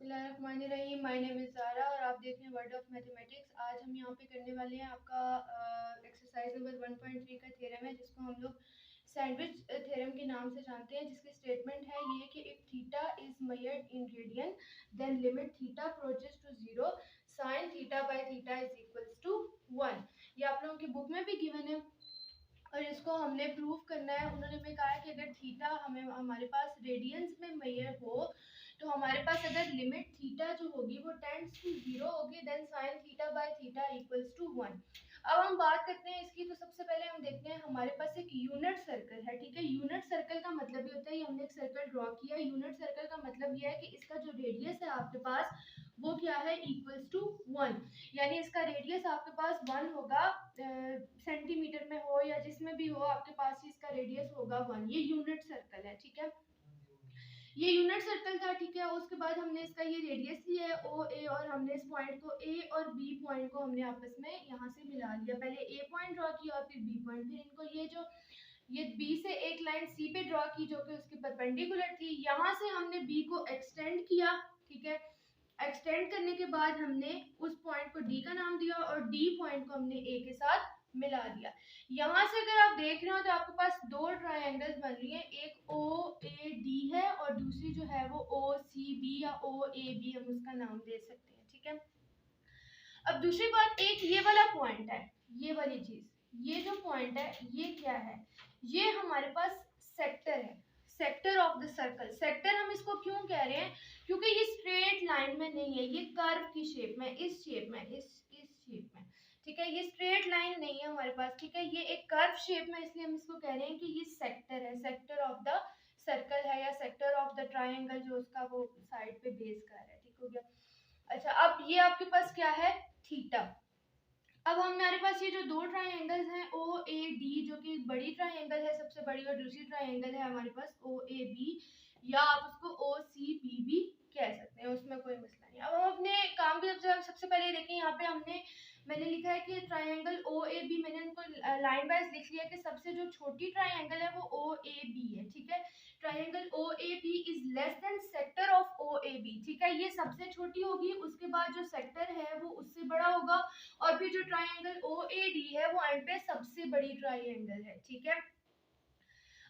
बिस्मिल्लाहिर्रहमानिर्रहीम। My name is Zaara और आप देख रहे हैं वर्ल्ड ऑफ मैथमेटिक्स। आज हम यहाँ पे करने वाले हैं आपका एक्सरसाइज नंबर 1.3 का थ्योरम है, जिसको हम लोग सैंडविच थ्योरम के नाम से जानते हैं, जिसकी स्टेटमेंट है ये कि if theta is measured in radian then limit theta approaches to 0 sine theta by theta is equals to 1। ये आप लोगों की बुक में भी गिवन है और इसको हमने प्रूफ करना है। उन्होंने हमें कहा है कि अगर थीटा हमें हमारे पास रेडियंस में मेजर हो तो हमारे पास अगर लिमिट थीटा जो होगी वो टेंड्स टू 0 होगी then sine theta by theta equals to 1। अब हम बात करते हैं इसकी, तो सबसे पहले हम देखते हैं हमारे पास एक यूनिट सर्कल है, ठीक है। यूनिट सर्कल का मतलब ये होता है, ये हमने एक सर्कल ड्रॉ किया। यूनिट सर्कल का मतलब ये है कि इसका जो रेडियस है आपके पास वो क्या है, इक्वल्स टू 1। यानी इसका रेडियस आपके पास 1 होगा, सेंटीमीटर में हो या जिसमें भी हो आपके पास इसका रेडियस होगा 1। ये यूनिट सर्कल है, ठीक है। ये यूनिट सर्कल था, ठीक है। उसके बाद हमने इसका ये रेडियस लिया है ओ ए और हमने इस पॉइंट को ए और बी पॉइंट को हमने आपस में यहाँ से मिला लिया। पहले ए पॉइंट ड्रॉ किया और फिर बी पॉइंट, फिर इनको ये बी से एक लाइन सी पे ड्रॉ की जो कि उसके परपेंडिकुलर थी। यहाँ से हमने बी को एक्सटेंड किया, ठीक है। एक्सटेंड करने के बाद हमने उस पॉइंट को डी का नाम दिया और डी पॉइंट को हमने ए के साथ मिला दिया। यहाँ से अगर आप देख रहे हो तो आपके पास दो ट्रायंगल्स बन रही हैं, एक ओ ए डी है और दूसरी जो है वो ओ सी बी या ओ ए बी हम उसका नाम दे सकते हैं, ठीक है। अब दूसरी बात, एक ये वाला पॉइंट है, ये वाली चीज, ये जो पॉइंट है ये क्या है, ये हमारे पास सेक्टर है, sector of the circle. Sector हम इसको क्यों कह रहे हैं, क्योंकि ये स्ट्रेट लाइन में नहीं है, ये कर्व की शेप में, इस शेप में, इस शेप में, ठीक है। ये स्ट्रेट लाइन नहीं है हमारे पास, ठीक है। ये एक कर्व शेप में, इसलिए हम इसको कह रहे हैं कि ये सेक्टर है, सेक्टर ऑफ द सर्कल है या सेक्टर ऑफ द ट्रायंगल जो उसका वो साइड पे बेस कर है, ठीक हो गया। अच्छा, अब ये आपके पास क्या है, थीटा। अब हमारे पास ये जो दो ट्रायंगल्स हैं ओ ए डी, जो कि बड़ी ट्रायंगल है सबसे बड़ी, और दूसरी ट्रायंगल है हमारे पास ओ ए बी, या आप उसको ओ सी बी भी कह सकते हैं, उसमें कोई मसला नहीं। अब हम अपने काम की सबसे पहले देखें, यहाँ पे मैंने लिखा है कि ट्रायंगल ओ ए बी, मैंने उनको लाइन वाइज लिख लिया कि सबसे जो छोटी ट्रायंगल है वो ओ ए बी है, ठीक है। Triangle O A B is less than sector of O A B, ठीक है। ये सबसे छोटी होगी, उसके बाद जो सेक्टर है वो उससे बड़ा होगा, और फिर जो ट्रायंगल ओ ए डी है वो एंड पे सबसे बड़ी ट्रायंगल है, ठीक है।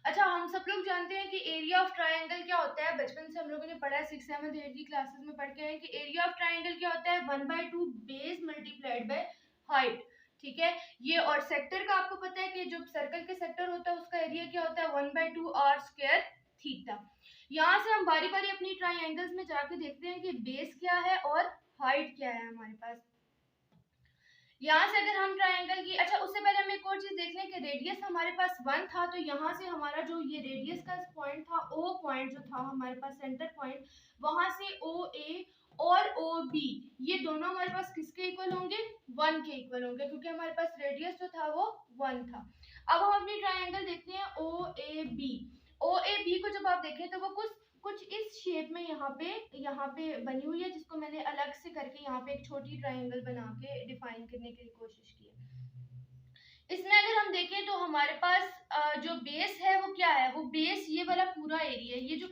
अच्छा, हम सब लोग जानते हैं कि एरिया ऑफ ट्रायंगल क्या होता है, बचपन से हम लोगों ने पढ़ा है, 6th 7th 8th की क्लासेस में पढ़ के हैं कि एरिया ऑफ ट्रायंगल क्या होता है, 1/2 बेस मल्टीप्लाइड बाय हाइट, ठीक है। ये और सेक्टर का आपको पता है कि जो सर्कल के सेक्टर होता है उसका एरिया क्या होता है, 1/2 आर स्क्वायर थीटा। यहाँ से हम बारी बारी अपनी ट्रायंगल्स में जाके देखते हैं कि बेस क्या है और हाइट क्या है हमारे पास। यहाँ से अगर हम ट्रायंगल की, अच्छा उससे पहले हम एक और चीज देख लें कि रेडियस हमारे पास 1 था, तो यहाँ से हमारा जो ये रेडियस का पॉइंट था, ओ पॉइंट जो था हमारे पास सेंटर पॉइंट, वहां से ओ ए और ओ बी, ये दोनों हमारे पास किसके इक्वल होंगे, 1 के इक्वल होंगे, क्योंकि हमारे पास रेडियस जो था वो 1 था। अब हम अपनी ट्रायंगल देखते हैं ओ A B. O A B को जब आप देखें तो वो कुछ इस शेप में यहाँ पे बनी हुई है, जिसको मैंने अलग से करके यहाँ पे एक छोटी ट्रायंगल बना के डिफाइन करने की कोशिश की है। इसमें अगर हम देखें तो हमारे पास जो बेस है वो क्या है, वो बेस ये वाला पूरा एरिया, ये जो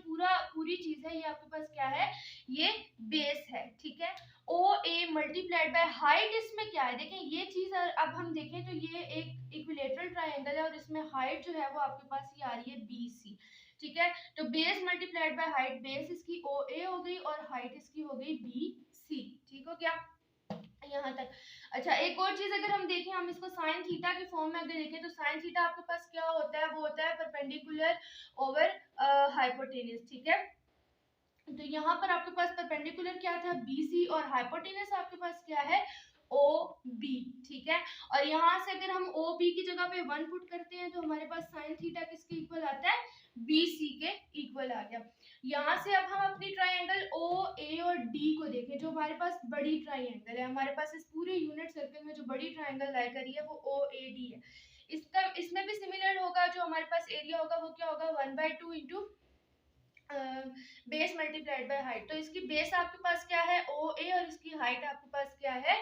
पूरी चीज है ये आपके पास क्या है, ये बेस है, ठीक है। ओ ए मल्टीप्लाइड बाय हाइट, इसमें क्या है देखें ये चीज, अब हम देखें तो ये एक इक्विलेटरल ट्रायंगल है और इसमें हाइट जो है वो आपके पास ये आ रही है बी सी, ठीक है। तो base multiplied by height, base इसकी ओ ए हो गई और हाइट इसकी हो गई बी सी, ठीक हो गया यहाँ तक। अच्छा, एक और चीज अगर हम देखें, हम इसको साइन थीटा के फॉर्म में अगर देखें तो साइन थीटा आपके पास क्या होता है, वो होता है परपेंडिकुलर ओवर हाइपोटेनस, ठीक है। तो यहाँ पर आपके पास परपेंडिकुलर क्या था, बीसी, और हाइपोटेनस आपके पास क्या है, ओ बी, ठीक है। और यहाँ से अगर हम ओ बी की जगह पे 1 पुट करते हैं तो हमारे पास साइन थीटा किसके इक्वल आता है, बी सी के इक्वल आ गया। यहाँ से अब हम अपनी ट्रायंगल ओ ए और डी को देखें, जो हमारे पास बड़ी ट्रायंगल है, हमारे पास इस पूरे यूनिट सर्कल में जो बड़ी ट्रायंगल लाई करी है वो ओ ए डी है। इसमें भी सिमिलर होगा, जो हमारे पास एरिया होगा वो क्या होगा, 1/2 into base multiplied by height. तो इसकी बेस आपके पास क्या है, ओ ए, और इसकी हाइट आपके पास क्या है,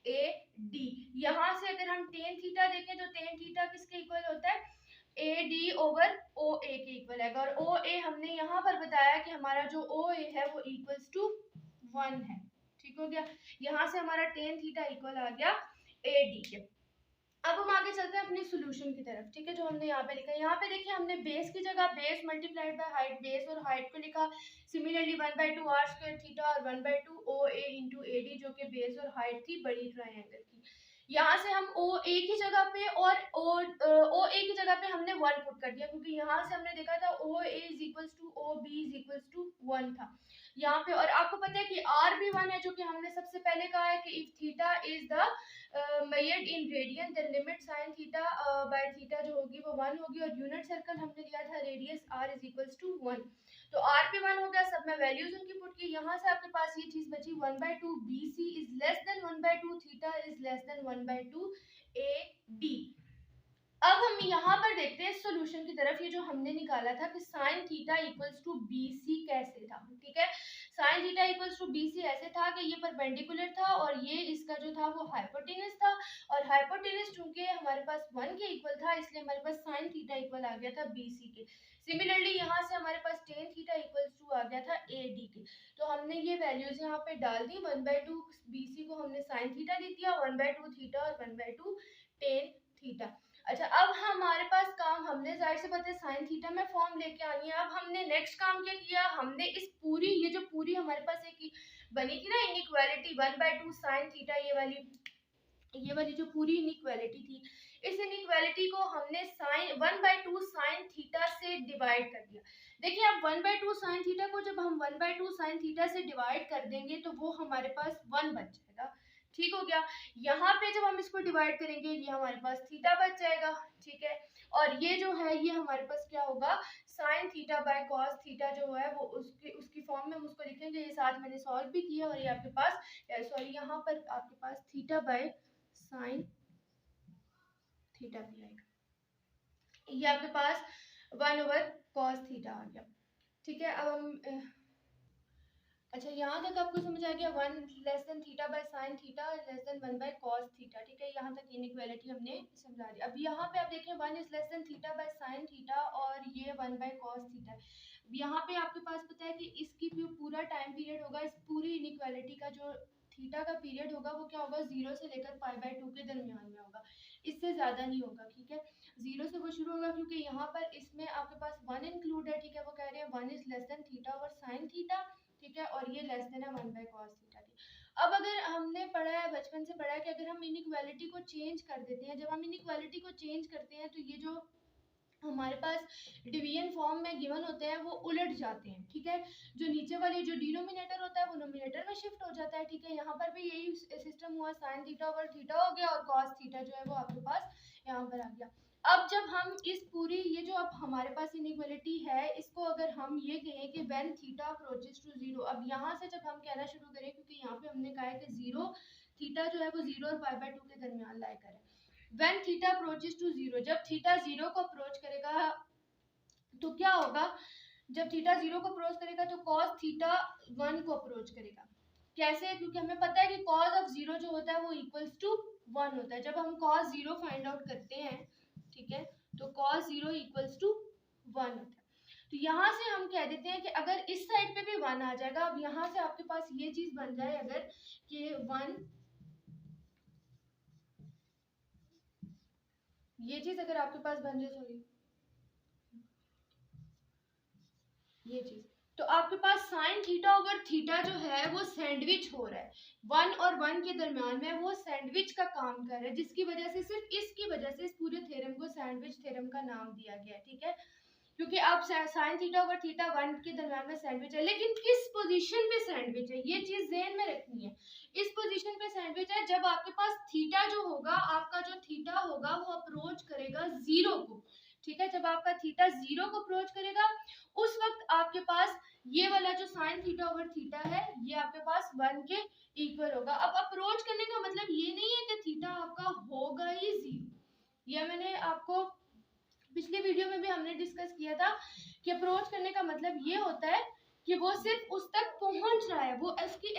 ए डी। यहाँ से अगर हम टेन थीटा देखें तो टेन थीटा किसके इक्वल होता है, ए डी ओवर ओ ए के इक्वल है, और ओ ए हमने यहाँ पर बताया कि हमारा जो ओ ए है वो इक्वल्स टू 1 है। ठीक हो गया, यहाँ से हमारा टेन थीटा इक्वल आ गया AD के। अब हम आगे चलते हैं अपने सॉल्यूशन की तरफ, ठीक है, जो हमने यहाँ पे लिखा है। यहाँ पे देखिए हमने बेस की जगह base multiplied by height, base और हाइट को लिखा। सिमिलरली 1/2 r स्क्वायर थीटा और 1/2 OA इंटू AD जो कि बेस और हाइट थी बड़ी ट्रायंगल की। यहाँ से हम OA की जगह पे और OA की जगह पे हमने 1 पुट कर दिया, क्योंकि यहाँ से हमने देखा था OA is equals to OB is equals to 1 था यहाँ पे। और आपको पता है कि R भी 1 है, जो कि हमने सबसे पहले कहा है कि if theta is the measured in radian then limit sine theta by theta जो होगी वो 1 होगी। और यूनिट सर्कल हमने लिया था radius r is equals to 1, तो r पे 1 हो गया। सब में वैल्यूज उनकी पुट की। यहाँ से आपके पास ये चीज बची 1/2 BC is less then 1/2 theta is less then 1/2 AD। अब हम यहाँ पर देखते हैं सॉल्यूशन की तरफ। ये जो हमने निकाला था कि sine theta equals to BC कैसे था, ठीक है। Sine theta equals to BC ऐसे था कि ये परपेंडिकुलर था और ये इसका जो था वो हाइपोटेनस था, और हाइपोटेनस चूंकि हमारे पास 1 के इक्वल था इसलिए हमारे पास साइन थीटा इक्वल आ गया था BC के। सिमिलरली यहाँ से हमारे पास टेन थीटा इक्वल्स टू आ गया था AD के। तो हमने ये वैल्यूज यहाँ पे डाल दी। 1/2 BC को हमने साइन थीटा दे दिया, 1/2 थीटा और 1/2 टेन थीटा। अच्छा, अब हमारे पास काम, हमने जाहिर से पता है साइन थीटा में फॉर्म लेके आनी है। अब हमने नेक्स्ट काम क्या किया, हमने इस पूरी, ये जो पूरी हमारे पास एक बनी थी ना इनइक्वालिटी 1/2 साइन थीटा, ये वाली जो पूरी इनइक्वालिटी थी, इस इनइक्वालिटी को हमने साइन 1/2 साइन थीटा से डिवाइड कर दिया। देखिए अब 1/2 साइन थीटा को जब हम 1/2 साइन थीटा से डिवाइड कर देंगे तो वो हमारे पास 1 बच जाएगा। ठीक हो गया। यहाँ पे जब हम इसको डिवाइड करेंगे ये हमारे पास थीटा बच जाएगा, ठीक है। और ये जो है ये हमारे पास क्या होगा, sign theta by cos theta जो है वो उसकी फॉर्म में हम उसको लिखेंगे। ये साथ मैंने सॉल्व भी किया, और ये आपके पास सॉरी यहाँ पर आपके पास थीटा बाय साइन थीटा भी आएगा। ये आपके पास 1/cos थीटा आ गया, ठीक है। अब हम अच्छा यहाँ तक आपको समझ आ गया 1 less than theta by sine theta less than 1/cos theta, ठीक है। यहाँ तक इनइक्वालिटी हमने समझा दी। अब यहाँ पे आप देखें 1 is less then theta by sine theta और ये 1/cos थीटा है। यहाँ पे आपके पास पता है कि इसकी जो पूरा टाइम पीरियड होगा, इस पूरी इनइक्वालिटी का जो थीटा का पीरियड होगा वो क्या होगा, 0 से लेकर π/2 के दरमियान में होगा, इससे ज्यादा नहीं होगा, ठीक है। 0 से वो शुरू होगा क्योंकि यहाँ पर इसमें आपके पास 1 इंक्लूड है, ठीक है। वो कह रहे हैं 1 is less then theta over sine theta, ठीक है, और ये लेस देन है 1/cos थीटा की। अब अगर हमने पढ़ा है, बचपन से पढ़ा है कि अगर हम इनइक्वालिटी को चेंज कर देते हैं, जब हम इनइक्वालिटी को चेंज करते हैं तो ये जो हमारे पास डिवीजन फॉर्म में गिवन होते हैं वो उलट जाते हैं, ठीक है। जो नीचे वाली जो डिनोमिनेटर होता है वो नोमिनेटर में शिफ्ट हो जाता है, ठीक है। यहाँ पर भी यही सिस्टम हुआ, साइन थीटा ओवर थीटा हो गया और कॉस थीटा जो है वो आपके पास यहाँ पर आ गया। अब जब हम इस पूरी ये जो अब हमारे पास इनइक्वालिटी है इसको अगर हम ये कहें कि व्हेन थीटा अप्रोचेस टू 0, अब यहाँ से जब हम कहना शुरू करें, क्योंकि यहाँ पे हमने कहा है कि 0 थीटा जो है वो 0 और π/2 के दरमियान लाया करें। When theta approaches to 0, जब थीटा 0 को अप्रोच करेगा तो क्या होगा, जब थीटा 0 को अप्रोच करेगा तो cos थीटा 1 को अप्रोच करेगा। कैसे, क्योंकि हमें पता है कि cos ऑफ 0 जो होता है वो इक्वल्स टू 1 होता है। जब हम cos 0 फाइंड आउट करते हैं, ठीक है, तो cos 0 इक्वल्स टू 1 होता है। तो यहाँ से हम कह देते हैं कि अगर इस साइड पे भी 1 आ जाएगा, अब यहाँ से आपके पास ये चीज बन जाए अगर कि 1, ये चीज अगर आपके पास बन जाए, सॉरी ये चीज, तो आपके पास साइन थीटा ओवर थीटा जो है वो सैंडविच हो रहा है, 1 और 1 के दरमियान में वो सैंडविच का काम कर रहा है, जिसकी वजह से, सिर्फ इसकी वजह से इस पूरे थ्योरम को सैंडविच थ्योरम का नाम दिया गया है, ठीक है। क्योंकि आप साइन थीटा ओवर थीटा 1 के दरमियान में सैंडविच है, लेकिन किस पोजीशन पे सैंडविच है ये चीज ध्यान में रखनी है। इस पोजीशन पे सैंडविच है जब आपके पास थीटा जो होगा, आपका जो थीटा होगा वो अप्रोच करेगा 0 को, ठीक है। जब आपका थीटा 0 को अप्रोच करेगा उस वक्त आपके पास ये वाला जो साइन थीटा ओवर थीटा है ये आपके पास 1 के इक्वल होगा। अब अप्रोच करने का मतलब ये नहीं है कि थीटा आपका होगा ही 0, यह मैंने आपको पिछले वीडियो में भी हमने डिस्कस किया था कि अप्रोच करने का मतलब ये होता है कि वो सिर्फ उस तक पहुंच रहा है, वो इसकी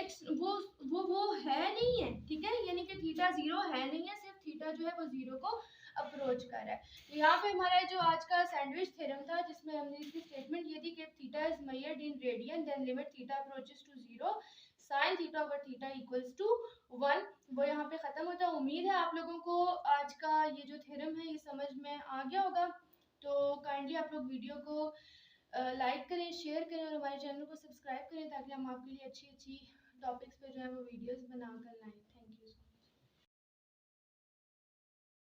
वो है नहीं है, ठीक है। यानी कि थीटा 0 है नहीं है, सिर्फ थीटा जो है वो 0 को अप्रोच कर रहा है। तो यहाँ पे हमारा जो आज का सैंडविच थ्योरम था जिसमें हमने इसकी स्टेटमेंट ये थी कि theta is measured in radian then limit theta approaches to 0 sine theta over theta equals to 1, वो यहाँ पे ख़त्म होता है। उम्मीद है आप लोगों को आज का ये जो थ्योरम है ये समझ में आ गया होगा। तो काइंडली आप लोग वीडियो को लाइक करें, शेयर करें और हमारे चैनल को सब्सक्राइब करें ताकि हम आपके लिए अच्छी अच्छी टॉपिक्स पे जो है वो वीडियोस बना कर लाएँ। Thank you.